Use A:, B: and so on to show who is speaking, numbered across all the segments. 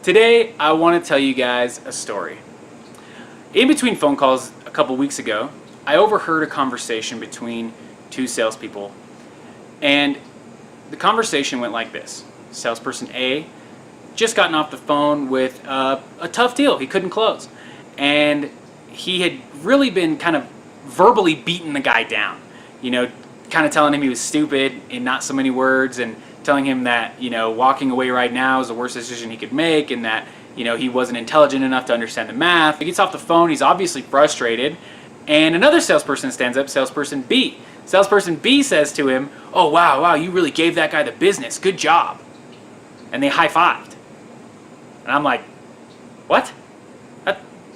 A: Today, I want to tell you guys a story. In between phone calls a couple weeks ago, I overheard a conversation between two salespeople, and the conversation went like this. Salesperson A just gotten off the phone with a tough deal he couldn't close, and he had really been kind of verbally beating the guy down, kind of telling him he was stupid in not so many words, and telling him that, walking away right now is the worst decision he could make, and that, he wasn't intelligent enough to understand the math. He gets off the phone, he's obviously frustrated, and another salesperson stands up, salesperson B. Salesperson B says to him, "Oh, wow, you really gave that guy the business, good job." And they high-fived. And I'm like, what?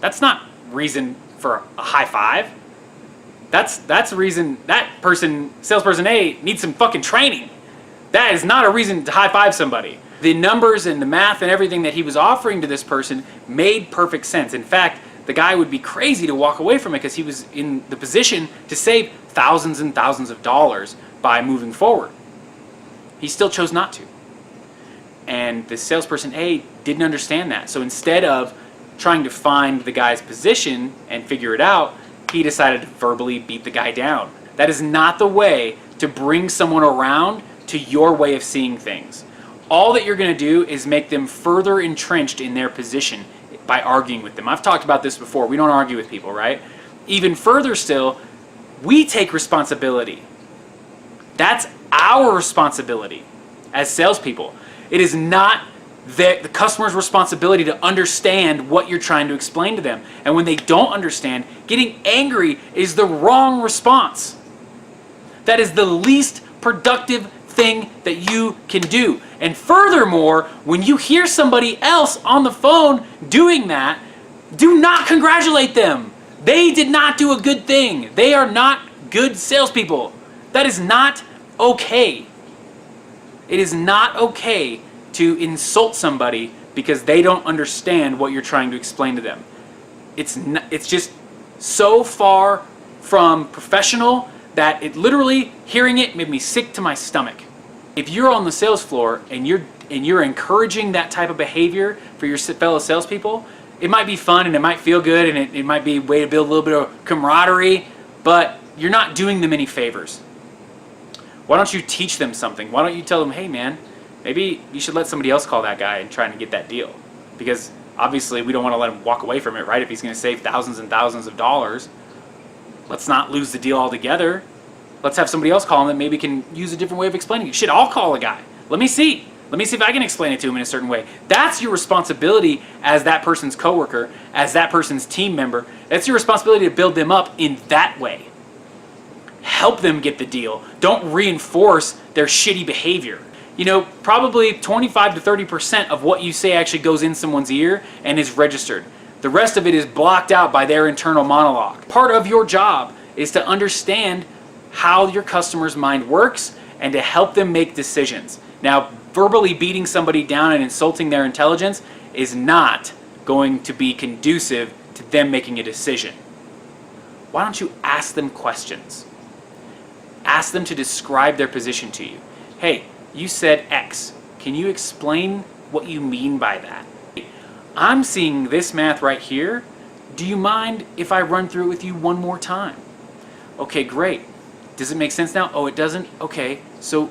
A: That's not reason for a high five. That's a reason that person, salesperson A, needs some fucking training. That is not a reason to high five somebody. The numbers and the math and everything that he was offering to this person made perfect sense. In fact, the guy would be crazy to walk away from it because he was in the position to save thousands and thousands of dollars by moving forward. He still chose not to. And the salesperson A didn't understand that. So instead of trying to find the guy's position and figure it out, he decided to verbally beat the guy down. That is not the way to bring someone around to your way of seeing things. All that you're going to do is make them further entrenched in their position by arguing with them. I've talked about this before. We don't argue with people, right? Even further still, we take responsibility. That's our responsibility as salespeople. It is not the customer's responsibility to understand what you're trying to explain to them. And when they don't understand, getting angry is the wrong response. That is the least productive thing that you can do. And furthermore, when you hear somebody else on the phone doing that, do not congratulate them. They did not do a good thing. They are not good salespeople. That is not okay. It is not okay to insult somebody because they don't understand what you're trying to explain to them. It's just so far from professional that it literally, hearing it, made me sick to my stomach. If you're on the sales floor and you're encouraging that type of behavior for your fellow salespeople, it might be fun and it might feel good and it might be a way to build a little bit of camaraderie, but you're not doing them any favors. Why don't you teach them something? Why don't you tell them, hey man, maybe you should let somebody else call that guy and try to get that deal? Because obviously we don't want to let him walk away from it, right? If he's going to save thousands and thousands of dollars, let's not lose the deal altogether. Let's have somebody else call him that maybe can use a different way of explaining it. Shit, I'll call a guy. Let me see if I can explain it to him in a certain way. That's your responsibility as that person's coworker, as that person's team member. That's your responsibility to build them up in that way. Help them get the deal. Don't reinforce their shitty behavior. Probably 25 to 30% of what you say actually goes in someone's ear and is registered. The rest of it is blocked out by their internal monologue. Part of your job is to understand how your customer's mind works and to help them make decisions. Now, verbally beating somebody down and insulting their intelligence is not going to be conducive to them making a decision. Why don't you ask them questions? Ask them to describe their position to you. Hey, you said X. Can you explain what you mean by that? I'm seeing this math right here. Do you mind if I run through it with you one more time? Okay, great. Does it make sense now? Oh, it doesn't? Okay, so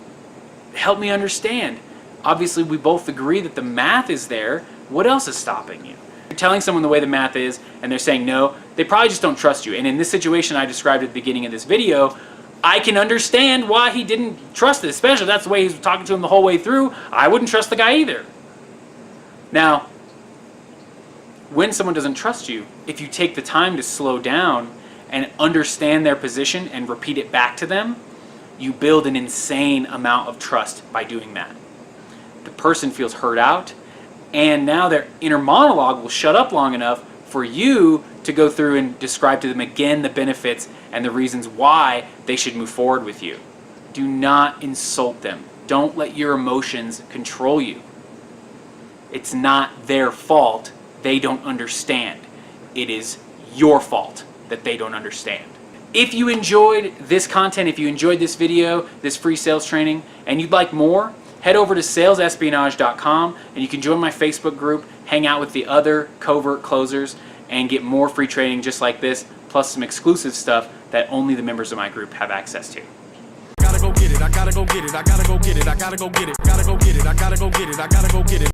A: help me understand. Obviously, we both agree that the math is there. What else is stopping you? You're telling someone the way the math is, and they're saying no, they probably just don't trust you. And in this situation I described at the beginning of this video, I can understand why he didn't trust it, especially if that's the way he's talking to him the whole way through. I wouldn't trust the guy either. Now, when someone doesn't trust you, if you take the time to slow down and understand their position and repeat it back to them, you build an insane amount of trust by doing that. The person feels heard out, and now their inner monologue will shut up long enough for you to go through and describe to them again the benefits and the reasons why they should move forward with you. Do not insult them. Don't let your emotions control you. It's not their fault they don't understand. It is your fault that they don't understand. If you enjoyed this content, if you enjoyed this video, this free sales training, and you'd like more, head over to salesespionage.com and you can join my Facebook group, hang out with the other covert closers, and get more free training just like this, plus some exclusive stuff that only the members of my group have access to.
B: Gotta go get it, I gotta go get it, I gotta go get it, I gotta go get it, gotta go get it, I gotta go get it, I gotta go get it.